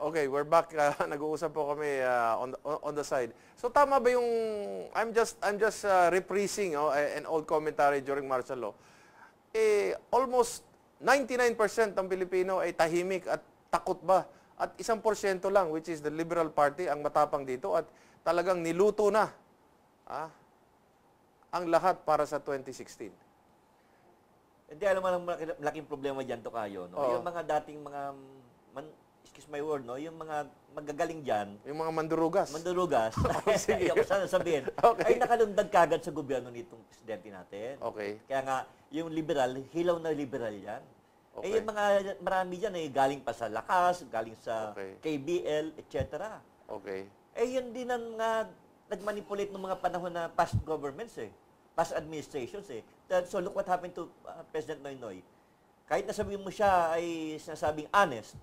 Okay, we're back. Nag-uusap po kami on the side. So tama ba yung I'm just reprising an old commentary during martial law. Almost 99% ng Pilipino ay tahimik at takot ba? At 1% lang, which is the Liberal Party, ang matapang dito at talagang niluto na ang lahat para sa 2016. Hindi, alam mo lang malaking problema dyan to kayo. No? Yung mga dating mga, excuse my word, no? Yung mga magagaling dyan. Yung mga mandurugas. Mandurugas. Ayaw ko sana sabihin. Ay nakalundag kagad sa gobyerno nitong presidente natin. Okay. Kaya nga, yung liberal, hilaw na liberal yan. Okay. Yung mga marami dyan galing pa sa Lakas, galing sa KBL, etc. Okay. Yun din ang nagmanipulate ng mga panahon na past governments past administrations So look what happened to President Noynoy. Kahit nasabihin mo siya ay sinasabing honest,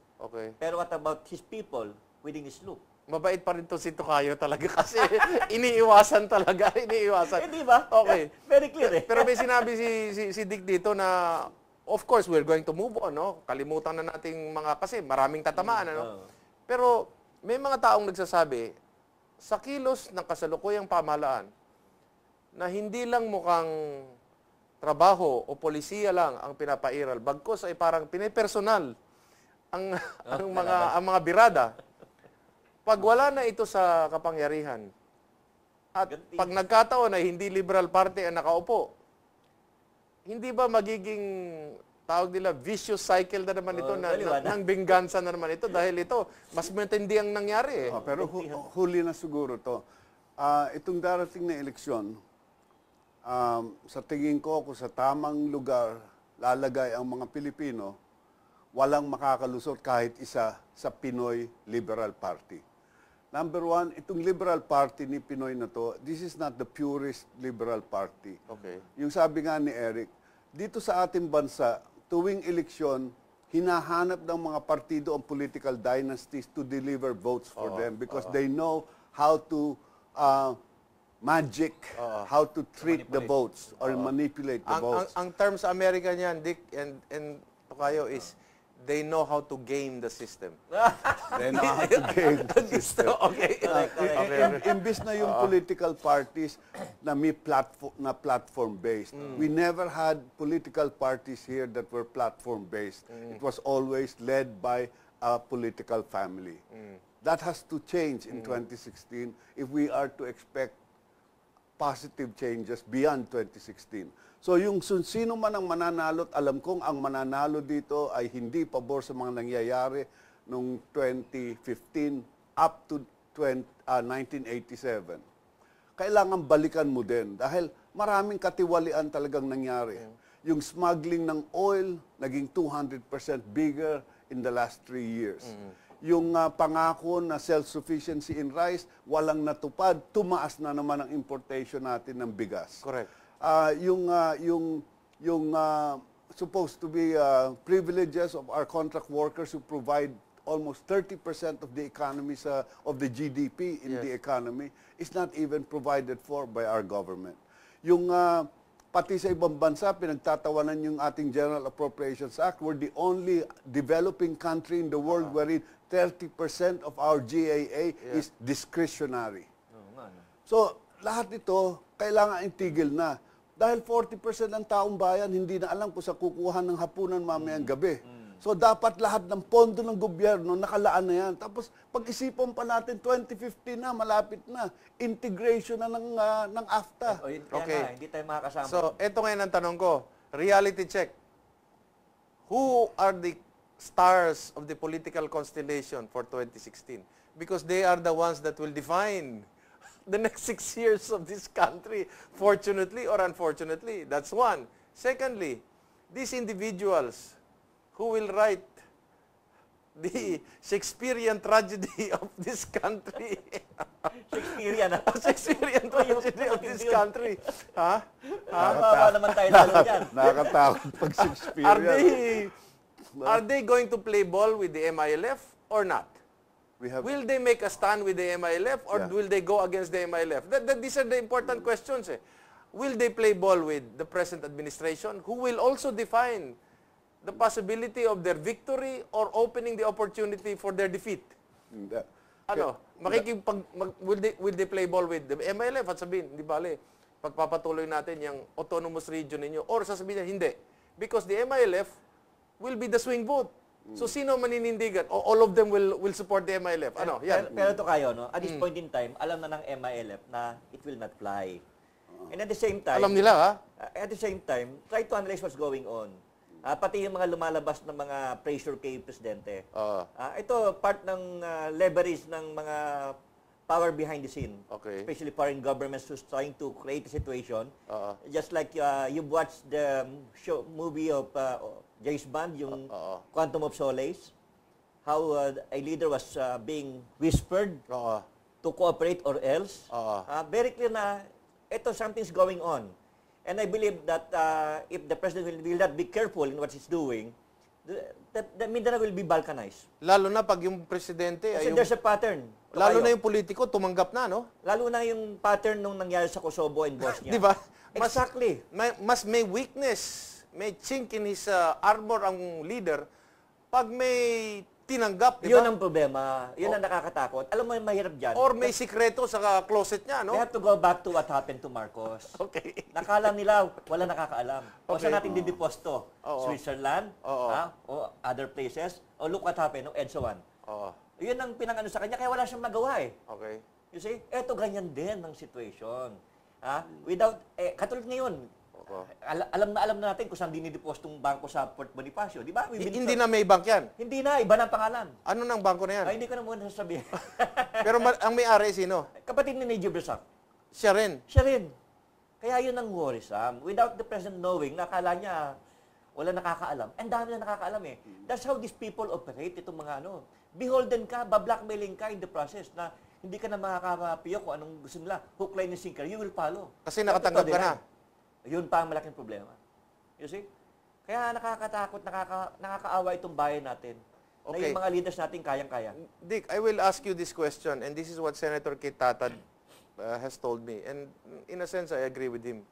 pero what about his people within his loop? Mabait pa rin to si Tokayo talaga kasi iniiwasan talaga, iniiwasan. Di ba? Okay. Very clear Pero may sinabi si Dick dito na of course we're going to move on, no? Kalimutan na nating kasi maraming tatamaan, Pero may mga taong nagsasabi sa kilos ng kasalukuyang pamahalaan na hindi lang mukhang trabaho o polisiya lang ang pinapairal, bagkus ay parang pinipersonal ang mga birada. Pag wala na ito sa kapangyarihan at pag nagkataon na hindi Liberal Party ang nakaupo, hindi ba magiging tawag nila vicious cycle na naman ito ng binggansa na naman ito dahil ito mas matindi ang nangyari pero huli na siguro to. Itong darating na eleksyon, sa tingin ko kung sa tamang lugar lalagay ang mga Pilipino, walang makakalusot kahit isa sa Pinoy Liberal Party. Number one, itong Liberal Party ni Pinoy na to, this is not the purest Liberal Party. Okay. Yung sabi nga ni Eric, dito sa ating bansa, tuwing eleksyon, hinahanap ng mga partido ang political dynasties to deliver votes for them because they know how to magic, how to treat the votes or manipulate the votes. Ang term sa Amerika niyan, Dick and Tokayo, is they know how to game the system. They know how to game the system. Okay. Imbis na yung political parties na may platform-based. We never had political parties here that were platform-based. It was always led by a political family. That has to change in 2016 if we are to expect positive changes beyond 2016. So yung sino man ang mananalo, alam kong ang mananalo dito ay hindi pabor sa mga nangyayari noong 2015 up to 1987. Kailangan balikan mo din dahil maraming katiwalian talagang nangyari. Yung smuggling ng oil naging 200% bigger in the last 3 years. Yung pangako na self-sufficiency in rice, walang natupad, tumaas na naman ang importation natin ng bigas. Correct. Yung supposed to be privileges of our contract workers who provide almost 30% of the economy of the GDP in the economy is not even provided for by our government. Yung pati sa ibang bansa, pinagtatawanan yung ating General Appropriations Act. We're the only developing country in the world wherein 30% of our GAA is discretionary. So, lahat ito, kailangan itigil na. Dahil 40% ng taong bayan, hindi na alam kung sa kukuha ng hapunan mamayang gabi. So, dapat lahat ng pondo ng gobyerno, nakalaan na yan. Tapos, pag-isipan pa natin, 2015 na, malapit na. Integration na ng AFTA. Okay. Hindi tayo makakasama. So, ito ngayon ang tanong ko. Reality check. Who are the stars of the political constellation for 2016? Because they are the ones that will define the next 6 years of this country, fortunately or unfortunately. That's one. Secondly, these individuals who will write the Shakespearean tragedy of this country. Shakespearean, Shakespearean tragedy of this country. Ha? Baba naman tayo lalo dyan. Nakakatakot pag Shakespearean. Are they going to play ball with the MILF or not? Will they make a stand with the MILF or will they go against the MILF? These are the important questions. Will they play ball with the present administration who will also define the possibility of their victory or opening the opportunity for their defeat? Hindi. Will they play ball with the MILF at sabihin, hindi bale, pagpapatuloy natin yung autonomous region ninyo. Or sasabihin niya, hindi. Because the MILF will be the swing vote. So sino maninindigan? O all of them will support the MILF. Ano? Yan. Pero ito kayo, no? At this point in time, alam na ng MILF na it will not fly. And at the same time, Alam nila, ha? at the same time, try to analyze what's going on. Pati yung mga lumalabas na mga pressure kay Presidente. Ito, part ng leverage ng mga power behind the scene. Okay. Especially foreign governments who's trying to create a situation. Just like you've watched the movie of James Bond, yung Quantum of Solace. How a leader was being whispered to cooperate or else. Very clear na ito, something's going on. And I believe that if the president will not be careful in what he's doing, the Mindanao will be balkanized. Lalo na pag yung presidente, Kasi there's a pattern. lalo na yung politiko, tumanggap na, no? Lalo na yung pattern nung nangyari sa Kosovo and Bosnia. Di ba? Exactly. Mas may weakness, may chink in his armor ang leader pag may tinanggap, di Yun ba? ang problema. Yun ang nakakatakot. Alam mo yung mahirap dyan. Or may sikreto sa closet niya, no? They have to go back to what happened to Marcos. Okay. Nakaalam nila, wala nakakaalam. O Okay. saan natin dideposto? Switzerland? Oo. O other places? O look what happened, no? Edsoan. Oo. Yun ang pinangano sa kanya, kaya wala siyang magawa eh. Okay. You see? Eto, ganyan din ang situation. Without, katulad ngayon, alam na natin kung saan dinidepostong bangko sa Port Bonifacio. Di ba? Hindi na may bank yan. Hindi na, iba na ang pangalan. Ano nang bangko na yan? Ay, hindi ko na muna sasabihin. Pero ang may-ari sino? Kapatid ni Major Bersac. Siya rin. Siya rin. Kaya yun ang worrisome. Without the president knowing, nakala niya, wala nakakaalam. Ang dami na nakakaalam eh. That's how these people operate, itong mga ano. Beholden ka, bablackmailing ka in the process na hindi ka na makakapiyo kung anong gusto nila. Hook, line, and sinker, you will follow. Kasi nakatanggap ka na. Yun pa ang malaking problema. You see? Kaya nakakatakot, nakakaawa itong bayan natin. Na Okay. yung mga leaders natin kayang-kaya. Dick, I will ask you this question, and this is what Senator Kit Tatad has told me. And in a sense, I agree with him.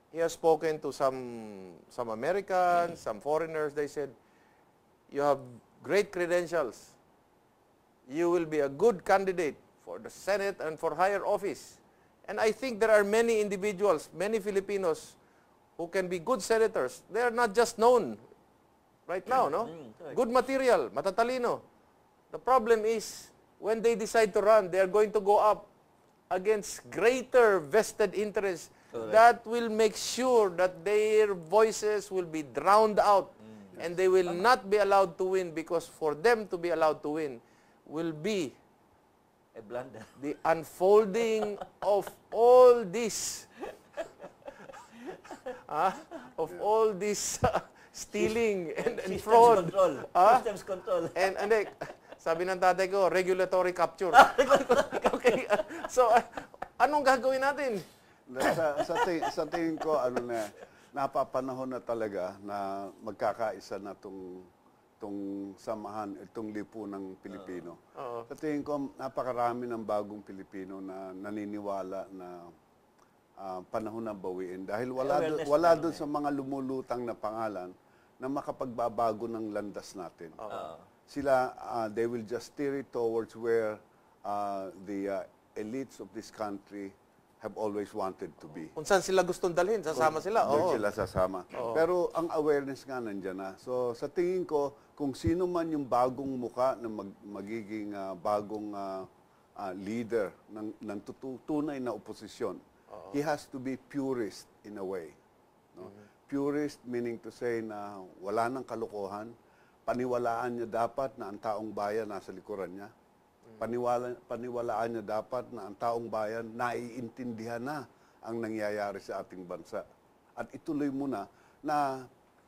He has spoken to some Americans, some foreigners. They said, you have great credentials. You will be a good candidate for the Senate and for higher office. And I think there are many individuals, many Filipinos who can be good senators. They are not just known right now, no? Correct. Good material, matatalino. The problem is, when they decide to run, they are going to go up against greater vested interests that will make sure that their voices will be drowned out and they will not be allowed to win, because for them to be allowed to win will be A blunder. the unfolding of all this of all this stealing and Systems fraud. control. Ah? Systems control. And sabi ng tatay ko, regulatory capture. Okay. So, anong gagawin natin? Sa tingin ko, napapanahon na talaga na magkakaisa na itong samahan, itong lipunang Pilipino. Sa tingin ko, napakarami ng bagong Pilipino na naniniwala na panahon na bawiin. Dahil wala doon sa mga lumulutang na pangalan na makapagbabago ng landas natin. Sila, they will just steer it towards where the elites of this country have always wanted to be. Kung saan sila gustong dalhin, sasama sila. Doon sila sasama. Pero ang awareness nga nandiyan na. So sa tingin ko, kung sino man yung bagong muka na magiging bagong leader ng tunay na oposisyon, he has to be purist in a way. No? Purist meaning to say na wala nang kalokohan, paniwalaan niya dapat na ang taong bayan nasa likuran niya. Paniwalaan niya dapat na ang taong bayan naiintindihan na ang nangyayari sa ating bansa. At ituloy mo na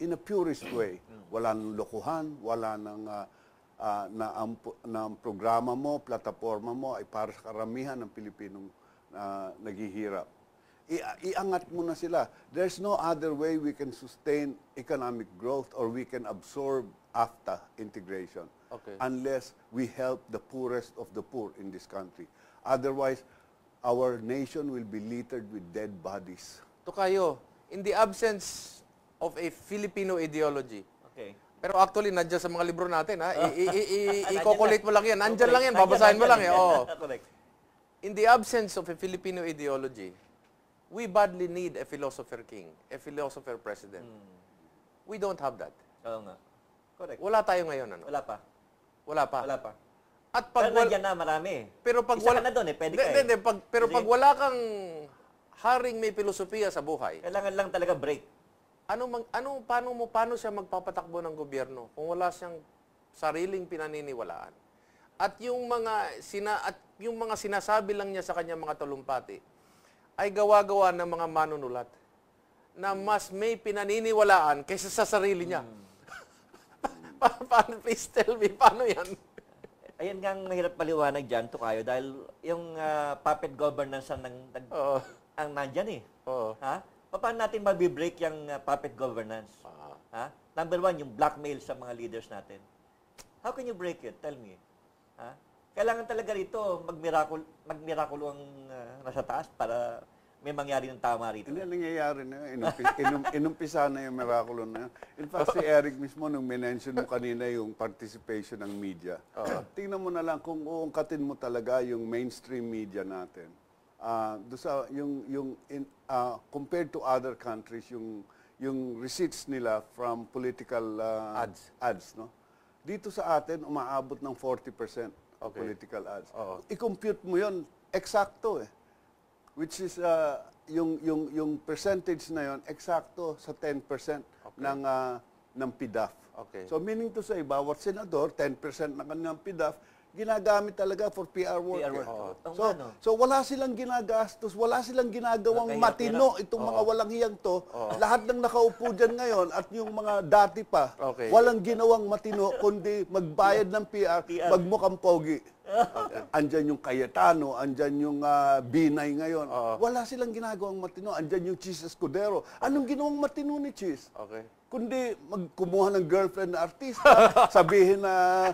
in a purist way. Wala nang lokohan, wala nang na ang programa mo, plataforma mo ay para sa karamihan ng Pilipinong naghihirap. Iangat mo na sila. There's no other way we can sustain economic growth or we can absorb AFTA integration unless we help the poorest of the poor in this country. Otherwise, our nation will be littered with dead bodies. Tokayo, in the absence of a Filipino ideology, Pero actually, nandiyan sa mga libro natin, ha? I-calculate mo lang yan. Nandiyan lang yan. Babasahin mo lang, eh. Oo. Correct. In the absence of a Filipino ideology, we badly need a philosopher king, a philosopher president. We don't have that. Oo nga. Correct. Wala tayo ngayon, ano? Wala pa. Wala pa. Wala pa. At Pero pag nandiyan na marami. pero pag Isa ka na doon eh, pwede ka eh. Hindi, pero Kasi pag wala kang haring may filosofiya sa buhay, kailangan lang talaga break. paano siya magpapatakbo ng gobyerno kung wala siyang sariling pinaniniwalaan? At yung mga sinasabi lang niya sa kanyang mga talumpati ay gawa-gawa ng mga manunulat na mas may pinaniniwalaan kaysa sa sarili niya. Paano, please tell me, paano yan? Ayan nga ang mahirap paliwanag dyan, Tukayo, dahil yung puppet governance Oo. ang nandyan eh. Oo. Ha? Paano natin mabibreak yung puppet governance? Ha? Number one, yung blackmail sa mga leaders natin. How can you break it? Tell me. Ha? Kailangan talaga rito magmirakulo ang nasa taas para may mangyari ng tama rito. Hindi nangyayari na yun. Inumpisa na yung miraculo na yun. In fact, si Eric mismo, nung minention mo kanina yung participation ng media, tingnan mo na lang kung uungkatin mo talaga yung mainstream media natin. Compared to other countries, yung receipts nila from political ads, no? Dito sa atin, umaabot ng 40% of political ads. I-compute mo yun, eksakto eh. Which is, yung percentage na yun, eksakto sa 10% ng PDAF. Okay. So meaning to say, bawat senador, 10% ng kanilang PDAF, ginagamit talaga for PR work. PR work. So wala silang ginagastos, wala silang ginagawang matino itong mga walang hiyang to. Lahat ng nakaupo dyan ngayon at yung mga dati pa, walang ginawang matino kundi magbayad ng PR, magmukhang pogi. Andyan yung Cayetano, andyan yung Binay ngayon. Wala silang ginagawang matino. Andyan yung Cheese Escudero. Anong ginawang matino ni Cheese? Okay. Kundi magkumuha ng girlfriend na artista, sabihin na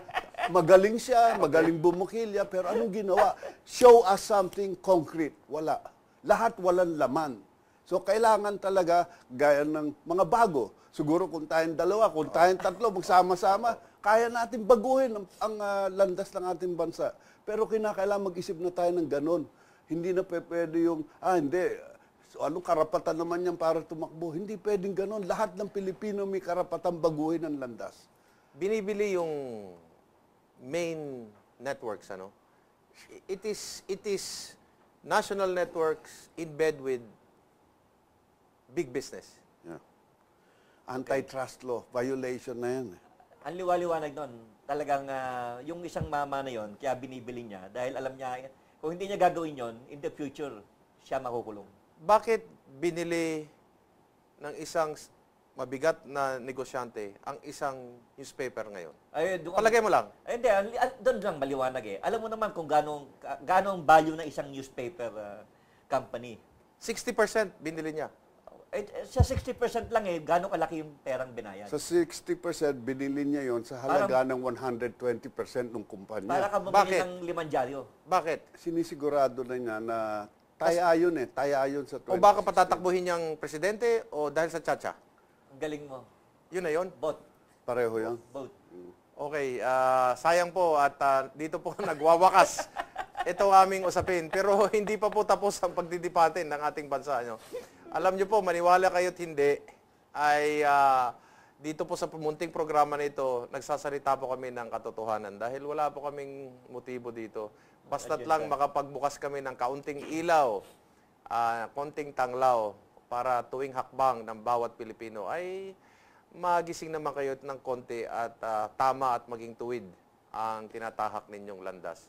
magaling siya, magaling bumukilya, pero anong ginawa? Show us something concrete. Wala. Lahat walang laman. So kailangan talaga, gaya ng mga bago, siguro kung tayong dalawa, kung tayong tatlo, magsama-sama, kaya natin baguhin ang landas ng ating bansa. Pero kinakailangan mag-isip na tayo ng ganun. Hindi na pwede yung, hindi, so, anong karapatan naman yan para tumakbo? Hindi pwedeng ganun. Lahat ng Pilipino may karapatan baguhin ang landas. Binibili yung main networks, ano? It is national networks in bed with big business. Yeah. Antitrust law, violation na yan. Ang liwaliwanag nun, talagang yung isang mama na yon, kaya binibili niya, dahil alam niya, kung hindi niya gagawin yon, in the future, siya makukulong. Bakit binili ng isang mabigat na negosyante ang isang newspaper ngayon? Palagay mo lang. Hindi, doon lang maliwanag eh. Alam mo naman kung gano'ng value ng isang newspaper company. 60% binili niya. Sa 60% lang eh, gano'ng kalaki yung perang binayad. Sa 60%, binili niya yon sa halaga ng 120% ng kumpanya. Para ka bumili ng 5 dyaryo. Bakit? Sinisigurado na niya na tayo-ayon sa 2016. O baka patatakbuhin niyang presidente o dahil sa tsatsya? Ang galing mo. Yun na yun? Both. Pareho yan. Both. Okay, sayang po at dito po nagwawakas itong aming usapin. Pero hindi pa po tapos ang pagdidipatin ng ating bansa. No? Alam niyo po, maniwala kayo't hindi, ay dito po sa munting programa na ito, nagsasalita po kami ng katotohanan dahil wala po kaming motibo dito. Basta't lang makapagbukas kami ng kaunting ilaw, konting tanglaw para tuwing hakbang ng bawat Pilipino ay magising naman kayo ng konti at tama at maging tuwid ang tinatahak ninyong landas.